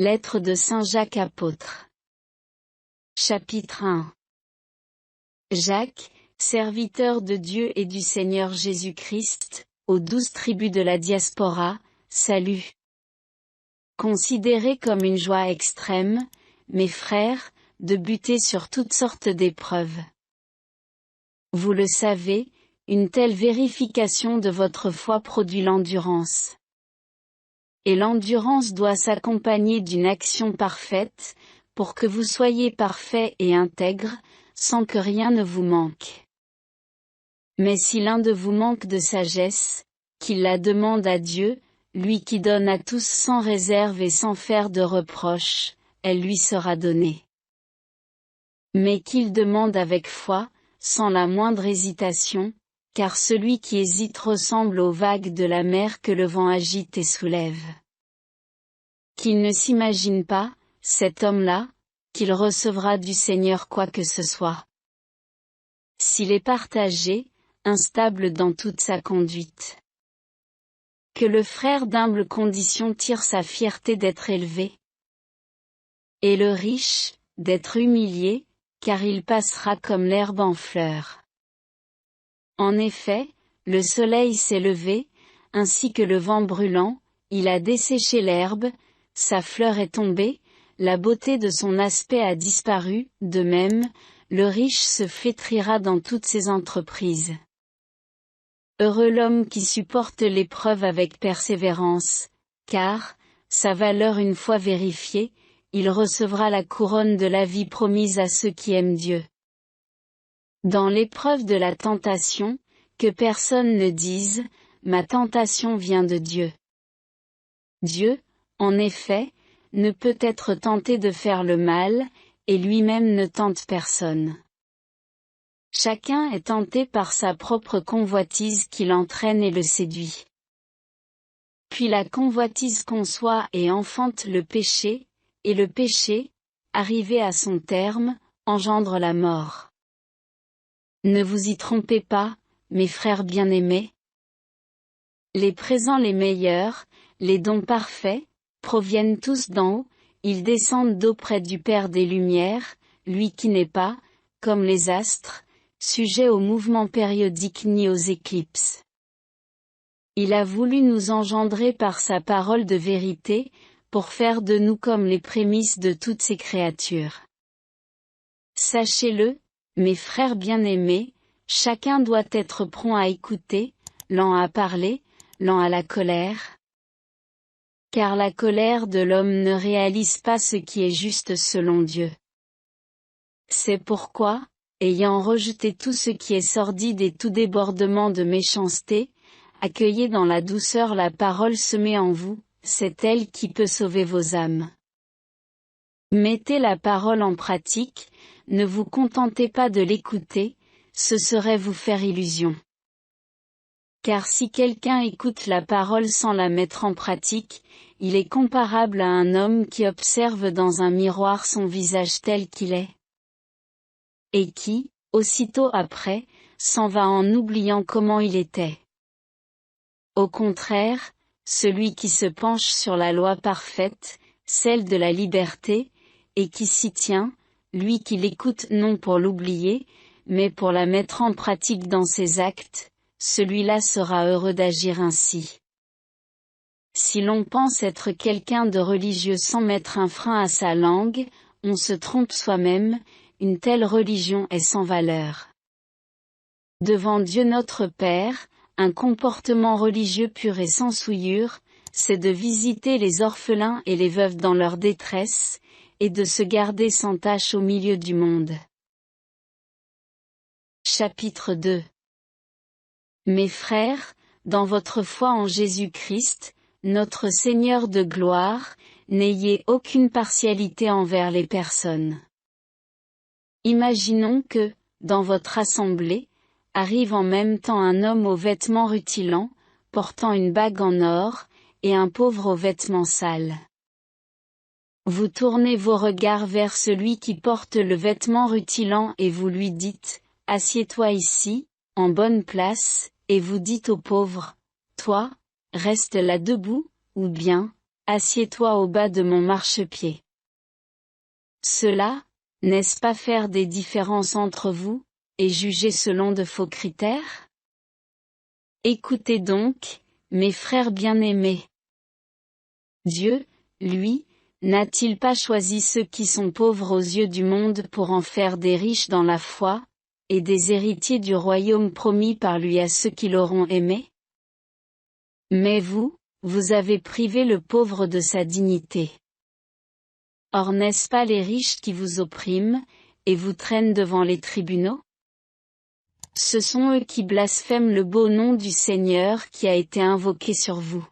Lettre de Saint Jacques apôtre. Chapitre 1. Jacques, serviteur de Dieu et du Seigneur Jésus-Christ, aux 12 tribus de la diaspora, salut. Considérez comme une joie extrême, mes frères, de buter sur toutes sortes d'épreuves. Vous le savez, une telle vérification de votre foi produit l'endurance. Et l'endurance doit s'accompagner d'une action parfaite, pour que vous soyez parfaits et intègres, sans que rien ne vous manque. Mais si l'un de vous manque de sagesse, qu'il la demande à Dieu, lui qui donne à tous sans réserve et sans faire de reproche, elle lui sera donnée. Mais qu'il demande avec foi, sans la moindre hésitation, car celui qui hésite ressemble aux vagues de la mer que le vent agite et soulève. Qu'il ne s'imagine pas, cet homme-là, qu'il recevra du Seigneur quoi que ce soit. S'il est partagé, instable dans toute sa conduite. Que le frère d'humble condition tire sa fierté d'être élevé. Et le riche, d'être humilié, car il passera comme l'herbe en fleur. En effet, le soleil s'est levé, ainsi que le vent brûlant, il a desséché l'herbe, sa fleur est tombée, la beauté de son aspect a disparu, de même, le riche se flétrira dans toutes ses entreprises. Heureux l'homme qui supporte l'épreuve avec persévérance, car, sa valeur une fois vérifiée, il recevra la couronne de la vie promise à ceux qui aiment Dieu. Dans l'épreuve de la tentation, que personne ne dise, ma tentation vient de Dieu. Dieu, en effet, ne peut être tenté de faire le mal, et lui-même ne tente personne. Chacun est tenté par sa propre convoitise qui l'entraîne et le séduit. Puis la convoitise conçoit et enfante le péché, et le péché, arrivé à son terme, engendre la mort. Ne vous y trompez pas, mes frères bien-aimés. Les présents les meilleurs, les dons parfaits, proviennent tous d'en haut, ils descendent d'auprès du Père des Lumières, lui qui n'est pas, comme les astres, sujet aux mouvements périodiques ni aux éclipses. Il a voulu nous engendrer par sa parole de vérité, pour faire de nous comme les prémices de toutes ses créatures. Sachez-le, mes frères bien-aimés, chacun doit être prompt à écouter, lent à parler, lent à la colère. Car la colère de l'homme ne réalise pas ce qui est juste selon Dieu. C'est pourquoi, ayant rejeté tout ce qui est sordide et tout débordement de méchanceté, accueillez dans la douceur la parole semée en vous, c'est elle qui peut sauver vos âmes. Mettez la parole en pratique, ne vous contentez pas de l'écouter, ce serait vous faire illusion. Car si quelqu'un écoute la parole sans la mettre en pratique, il est comparable à un homme qui observe dans un miroir son visage tel qu'il est. Et qui, aussitôt après, s'en va en oubliant comment il était. Au contraire, celui qui se penche sur la loi parfaite, celle de la liberté, et qui s'y tient, lui qui l'écoute non pour l'oublier, mais pour la mettre en pratique dans ses actes, celui-là sera heureux d'agir ainsi. Si l'on pense être quelqu'un de religieux sans mettre un frein à sa langue, on se trompe soi-même, une telle religion est sans valeur. Devant Dieu notre Père, un comportement religieux pur et sans souillure, c'est de visiter les orphelins et les veuves dans leur détresse, et de se garder sans tache au milieu du monde. Chapitre 2. Mes frères, dans votre foi en Jésus-Christ, notre Seigneur de gloire, n'ayez aucune partialité envers les personnes. Imaginons que, dans votre assemblée, arrive en même temps un homme aux vêtements rutilants, portant une bague en or, et un pauvre aux vêtements sales. Vous tournez vos regards vers celui qui porte le vêtement rutilant et vous lui dites, « Assieds-toi ici, en bonne place », et vous dites au pauvre, « Toi, reste là debout », ou bien, « assieds-toi au bas de mon marchepied. Cela, n'est-ce pas faire des différences entre vous, et juger selon de faux critères? Écoutez donc, mes frères bien-aimés. Dieu, lui, n'a-t-il pas choisi ceux qui sont pauvres aux yeux du monde pour en faire des riches dans la foi, et des héritiers du royaume promis par lui à ceux qui l'auront aimé? Mais vous, vous avez privé le pauvre de sa dignité. Or n'est-ce pas les riches qui vous oppriment, et vous traînent devant les tribunaux? Ce sont eux qui blasphèment le beau nom du Seigneur qui a été invoqué sur vous.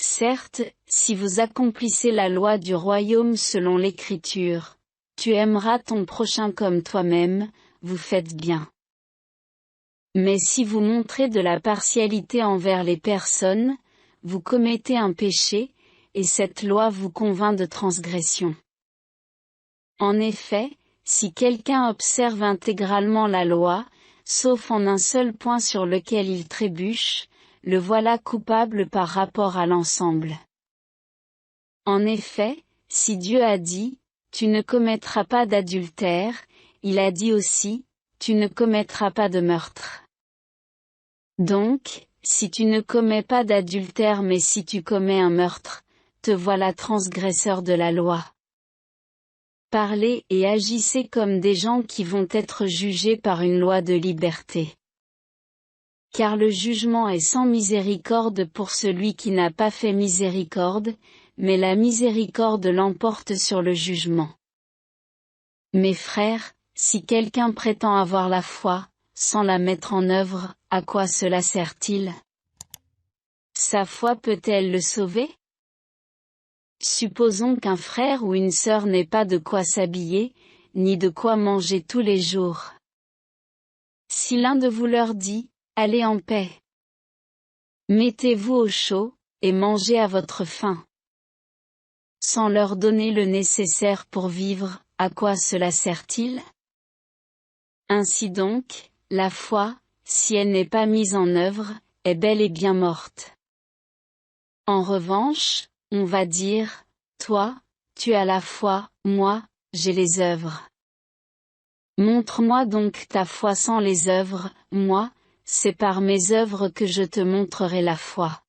Certes, si vous accomplissez la loi du royaume selon l'Écriture, tu aimeras ton prochain comme toi-même, vous faites bien. Mais si vous montrez de la partialité envers les personnes, vous commettez un péché, et cette loi vous convainc de transgression. En effet, si quelqu'un observe intégralement la loi, sauf en un seul point sur lequel il trébuche, le voilà coupable par rapport à l'ensemble. En effet, si Dieu a dit, tu ne commettras pas d'adultère, il a dit aussi, tu ne commettras pas de meurtre. Donc, si tu ne commets pas d'adultère mais si tu commets un meurtre, te voilà transgresseur de la loi. Parlez et agissez comme des gens qui vont être jugés par une loi de liberté. Car le jugement est sans miséricorde pour celui qui n'a pas fait miséricorde, mais la miséricorde l'emporte sur le jugement. Mes frères, si quelqu'un prétend avoir la foi, sans la mettre en œuvre, à quoi cela sert-il? Sa foi peut-elle le sauver? Supposons qu'un frère ou une sœur n'ait pas de quoi s'habiller, ni de quoi manger tous les jours. Si l'un de vous leur dit, allez en paix. Mettez-vous au chaud, et mangez à votre faim. Sans leur donner le nécessaire pour vivre, à quoi cela sert-il? Ainsi donc, la foi, si elle n'est pas mise en œuvre, est bel et bien morte. En revanche, on va dire, toi, tu as la foi, moi, j'ai les œuvres. Montre-moi donc ta foi sans les œuvres, moi, c'est par mes œuvres que je te montrerai la foi.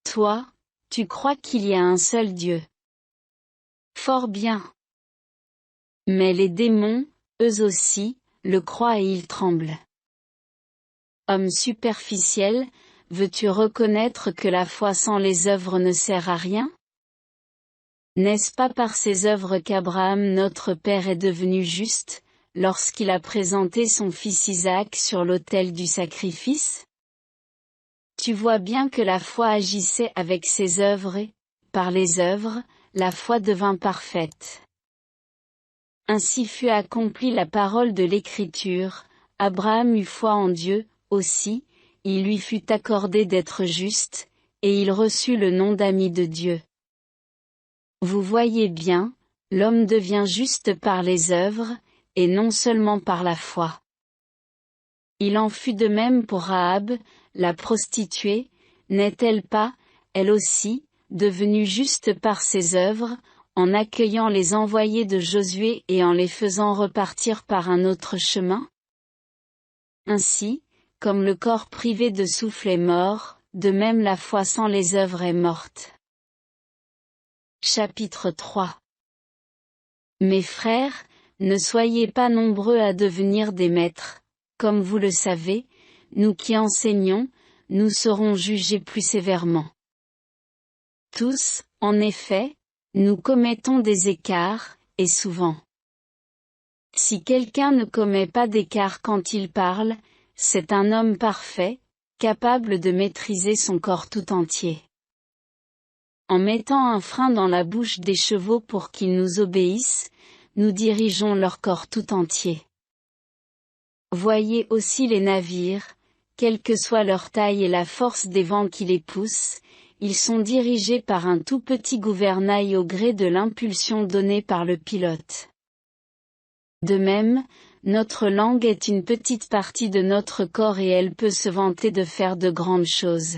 Toi, tu crois qu'il y a un seul Dieu. Fort bien. Mais les démons, eux aussi, le croient et ils tremblent. Homme superficiel, veux-tu reconnaître que la foi sans les œuvres ne sert à rien? N'est-ce pas par ses œuvres qu'Abraham notre Père est devenu juste, lorsqu'il a présenté son fils Isaac sur l'autel du sacrifice? Tu vois bien que la foi agissait avec ses œuvres et, par les œuvres, la foi devint parfaite. Ainsi fut accomplie la parole de l'Écriture, Abraham eut foi en Dieu, aussi, il lui fut accordé d'être juste, et il reçut le nom d'ami de Dieu. Vous voyez bien, l'homme devient juste par les œuvres, et non seulement par la foi. Il en fut de même pour Rahab, la prostituée, n'est-elle pas, elle aussi, devenue juste par ses œuvres, en accueillant les envoyés de Josué et en les faisant repartir par un autre chemin? Ainsi, comme le corps privé de souffle est mort, de même la foi sans les œuvres est morte. Chapitre 3. Mes frères, ne soyez pas nombreux à devenir des maîtres, comme vous le savez, nous qui enseignons, nous serons jugés plus sévèrement. Tous, en effet, nous commettons des écarts, et souvent. Si quelqu'un ne commet pas d'écart quand il parle, c'est un homme parfait, capable de maîtriser son corps tout entier. En mettant un frein dans la bouche des chevaux pour qu'ils nous obéissent, nous dirigeons leur corps tout entier. Voyez aussi les navires, quelle que soit leur taille et la force des vents qui les poussent, ils sont dirigés par un tout petit gouvernail au gré de l'impulsion donnée par le pilote. De même, notre langue est une petite partie de notre corps et elle peut se vanter de faire de grandes choses.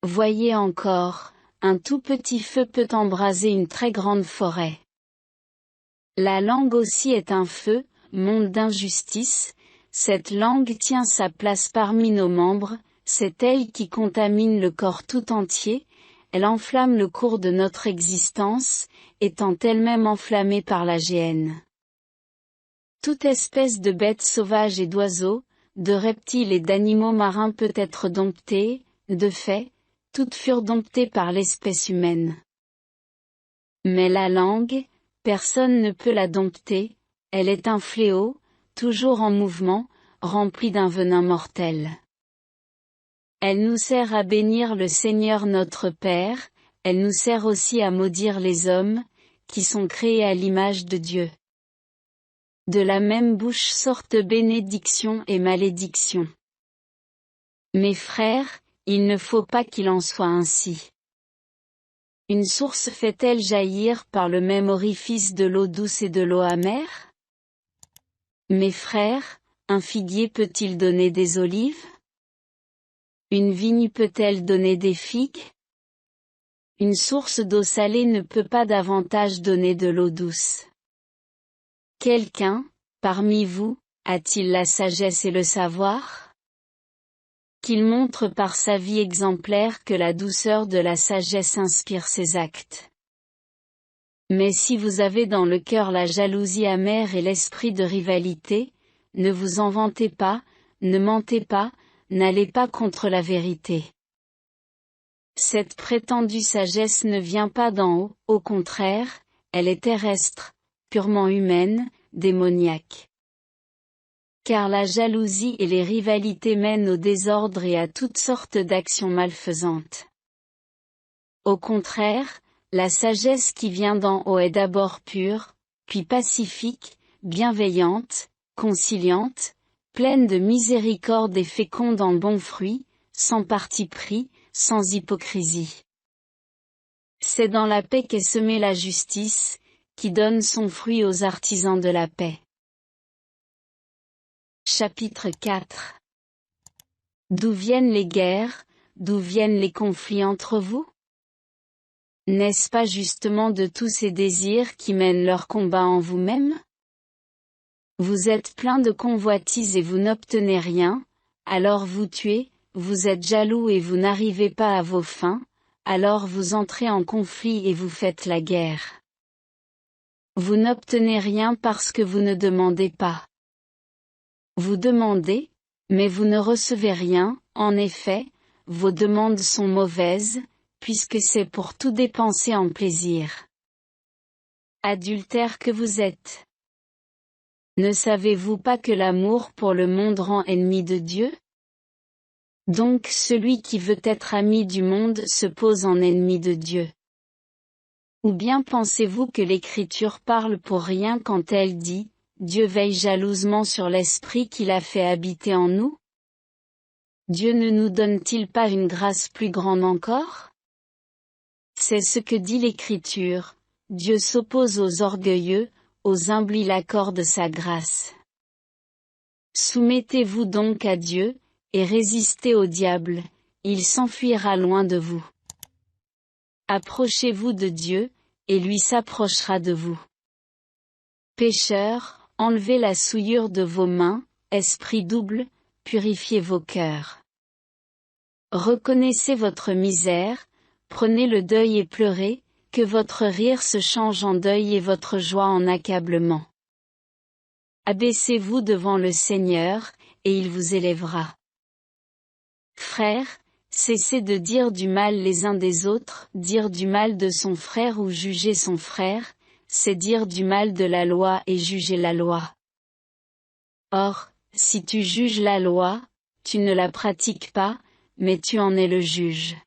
Voyez encore, un tout petit feu peut embraser une très grande forêt. La langue aussi est un feu, monde d'injustice, cette langue tient sa place parmi nos membres, c'est elle qui contamine le corps tout entier, elle enflamme le cours de notre existence, étant elle-même enflammée par la géhenne. Toute espèce de bêtes sauvages et d'oiseaux, de reptiles et d'animaux marins peut être domptée, de fait, toutes furent domptées par l'espèce humaine. Mais la langue, personne ne peut la dompter, elle est un fléau, toujours en mouvement, rempli d'un venin mortel. Elle nous sert à bénir le Seigneur notre Père, elle nous sert aussi à maudire les hommes, qui sont créés à l'image de Dieu. De la même bouche sortent bénédiction et malédiction. Mes frères, il ne faut pas qu'il en soit ainsi. Une source fait-elle jaillir par le même orifice de l'eau douce et de l'eau amère? Mes frères, un figuier peut-il donner des olives? Une vigne peut-elle donner des figues? Une source d'eau salée ne peut pas davantage donner de l'eau douce. Quelqu'un, parmi vous, a-t-il la sagesse et le savoir? Qu'il montre par sa vie exemplaire que la douceur de la sagesse inspire ses actes. Mais si vous avez dans le cœur la jalousie amère et l'esprit de rivalité, ne vous en vantez pas, ne mentez pas, n'allez pas contre la vérité. Cette prétendue sagesse ne vient pas d'en haut, au contraire, elle est terrestre, purement humaine, démoniaque. Car la jalousie et les rivalités mènent au désordre et à toutes sortes d'actions malfaisantes. Au contraire, la sagesse qui vient d'en haut est d'abord pure, puis pacifique, bienveillante, conciliante, pleine de miséricorde et féconde en bons fruits, sans parti pris, sans hypocrisie. C'est dans la paix qu'est semée la justice, qui donne son fruit aux artisans de la paix. Chapitre 4. D'où viennent les guerres, d'où viennent les conflits entre vous? N'est-ce pas justement de tous ces désirs qui mènent leur combat en vous-même? Vous êtes plein de convoitises et vous n'obtenez rien, alors vous tuez, vous êtes jaloux et vous n'arrivez pas à vos fins, alors vous entrez en conflit et vous faites la guerre. Vous n'obtenez rien parce que vous ne demandez pas. Vous demandez, mais vous ne recevez rien, en effet, vos demandes sont mauvaises, puisque c'est pour tout dépenser en plaisir. Adultères que vous êtes. Ne savez-vous pas que l'amour pour le monde rend ennemi de Dieu? Donc celui qui veut être ami du monde se pose en ennemi de Dieu. Ou bien pensez-vous que l'Écriture parle pour rien quand elle dit, Dieu veille jalousement sur l'esprit qu'il a fait habiter en nous? Dieu ne nous donne-t-il pas une grâce plus grande encore? C'est ce que dit l'Écriture, Dieu s'oppose aux orgueilleux, aux humbles il accorde sa grâce. Soumettez-vous donc à Dieu, et résistez au diable, il s'enfuira loin de vous. Approchez-vous de Dieu, et lui s'approchera de vous. Pécheurs, enlevez la souillure de vos mains, esprit double, purifiez vos cœurs. Reconnaissez votre misère, prenez le deuil et pleurez, que votre rire se change en deuil et votre joie en accablement. Abaissez-vous devant le Seigneur, et il vous élèvera. Frères, cessez de dire du mal les uns des autres, dire du mal de son frère ou juger son frère, c'est dire du mal de la loi et juger la loi. Or, si tu juges la loi, tu ne la pratiques pas, mais tu en es le juge.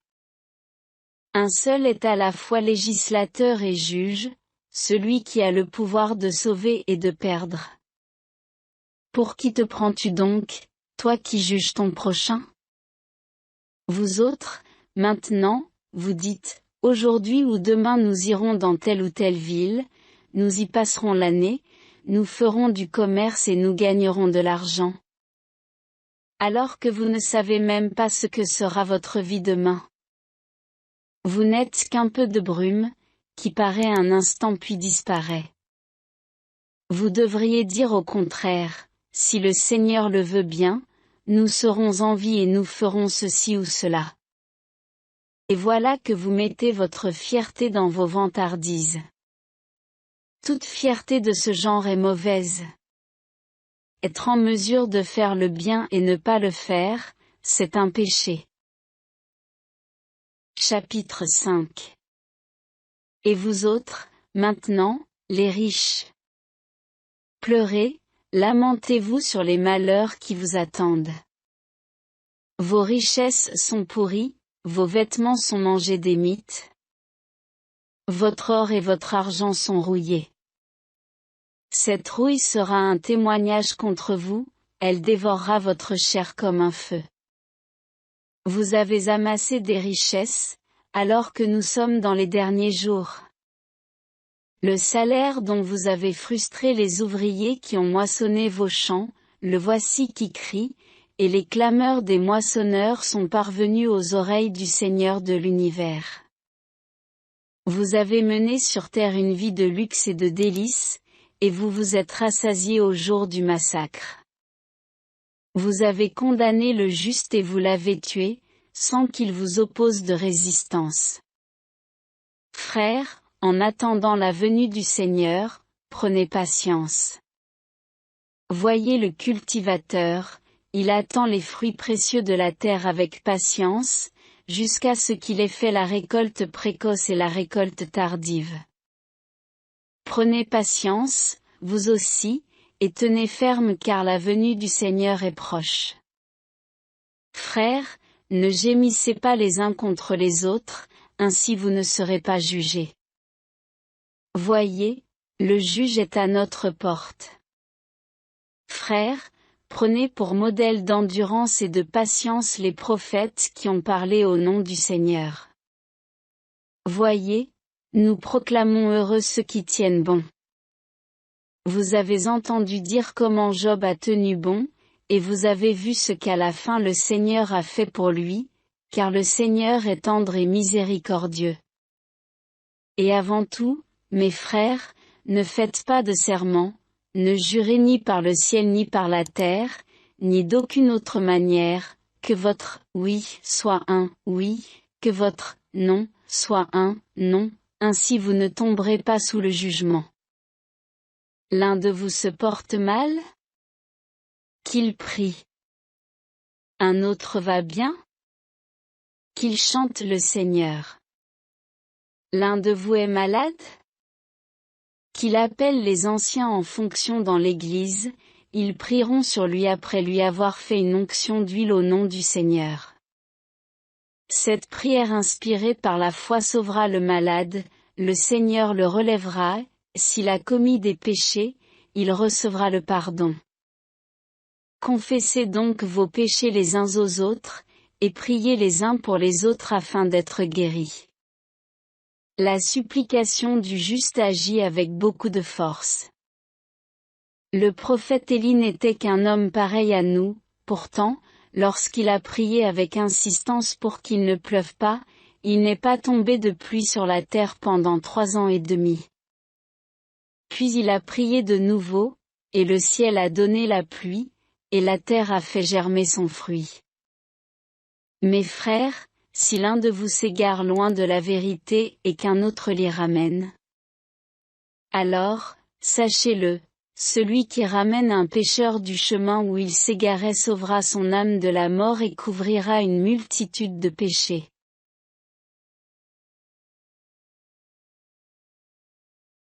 Un seul est à la fois législateur et juge, celui qui a le pouvoir de sauver et de perdre. Pour qui te prends-tu donc, toi qui juges ton prochain? Vous autres, maintenant, vous dites, aujourd'hui ou demain nous irons dans telle ou telle ville, nous y passerons l'année, nous ferons du commerce et nous gagnerons de l'argent. Alors que vous ne savez même pas ce que sera votre vie demain. Vous n'êtes qu'un peu de brume, qui paraît un instant puis disparaît. Vous devriez dire au contraire, si le Seigneur le veut bien, nous serons en vie et nous ferons ceci ou cela. Et voilà que vous mettez votre fierté dans vos vantardises. Toute fierté de ce genre est mauvaise. Être en mesure de faire le bien et ne pas le faire, c'est un péché. Chapitre 5. Et vous autres, maintenant, les riches. Pleurez, lamentez-vous sur les malheurs qui vous attendent. Vos richesses sont pourries, vos vêtements sont mangés des mites. Votre or et votre argent sont rouillés. Cette rouille sera un témoignage contre vous, elle dévorera votre chair comme un feu. Vous avez amassé des richesses, alors que nous sommes dans les derniers jours. Le salaire dont vous avez frustré les ouvriers qui ont moissonné vos champs, le voici qui crie, et les clameurs des moissonneurs sont parvenues aux oreilles du Seigneur de l'univers. Vous avez mené sur terre une vie de luxe et de délices, et vous vous êtes rassasiés au jour du massacre. Vous avez condamné le juste et vous l'avez tué, sans qu'il vous oppose de résistance. Frères, en attendant la venue du Seigneur, prenez patience. Voyez le cultivateur, il attend les fruits précieux de la terre avec patience, jusqu'à ce qu'il ait fait la récolte précoce et la récolte tardive. Prenez patience, vous aussi, et tenez ferme car la venue du Seigneur est proche. Frères, ne gémissez pas les uns contre les autres, ainsi vous ne serez pas jugés. Voyez, le juge est à notre porte. Frères, prenez pour modèle d'endurance et de patience les prophètes qui ont parlé au nom du Seigneur. Voyez, nous proclamons heureux ceux qui tiennent bon. Vous avez entendu dire comment Job a tenu bon, et vous avez vu ce qu'à la fin le Seigneur a fait pour lui, car le Seigneur est tendre et miséricordieux. Et avant tout, mes frères, ne faites pas de serment, ne jurez ni par le ciel ni par la terre, ni d'aucune autre manière, que votre « oui » soit un « oui », que votre « non » soit un « non », ainsi vous ne tomberez pas sous le jugement. L'un de vous se porte mal? Qu'il prie. Un autre va bien? Qu'il chante le Seigneur. L'un de vous est malade? Qu'il appelle les anciens en fonction dans l'Église, ils prieront sur lui après lui avoir fait une onction d'huile au nom du Seigneur. Cette prière inspirée par la foi sauvera le malade, le Seigneur le relèvera, s'il a commis des péchés, il recevra le pardon. Confessez donc vos péchés les uns aux autres, et priez les uns pour les autres afin d'être guéris. La supplication du juste agit avec beaucoup de force. Le prophète Élie n'était qu'un homme pareil à nous, pourtant, lorsqu'il a prié avec insistance pour qu'il ne pleuve pas, il n'est pas tombé de pluie sur la terre pendant 3 ans et demi. Puis il a prié de nouveau, et le ciel a donné la pluie, et la terre a fait germer son fruit. Mes frères, si l'un de vous s'égare loin de la vérité et qu'un autre l'y ramène, alors, sachez-le, celui qui ramène un pécheur du chemin où il s'égarait sauvera son âme de la mort et couvrira une multitude de péchés.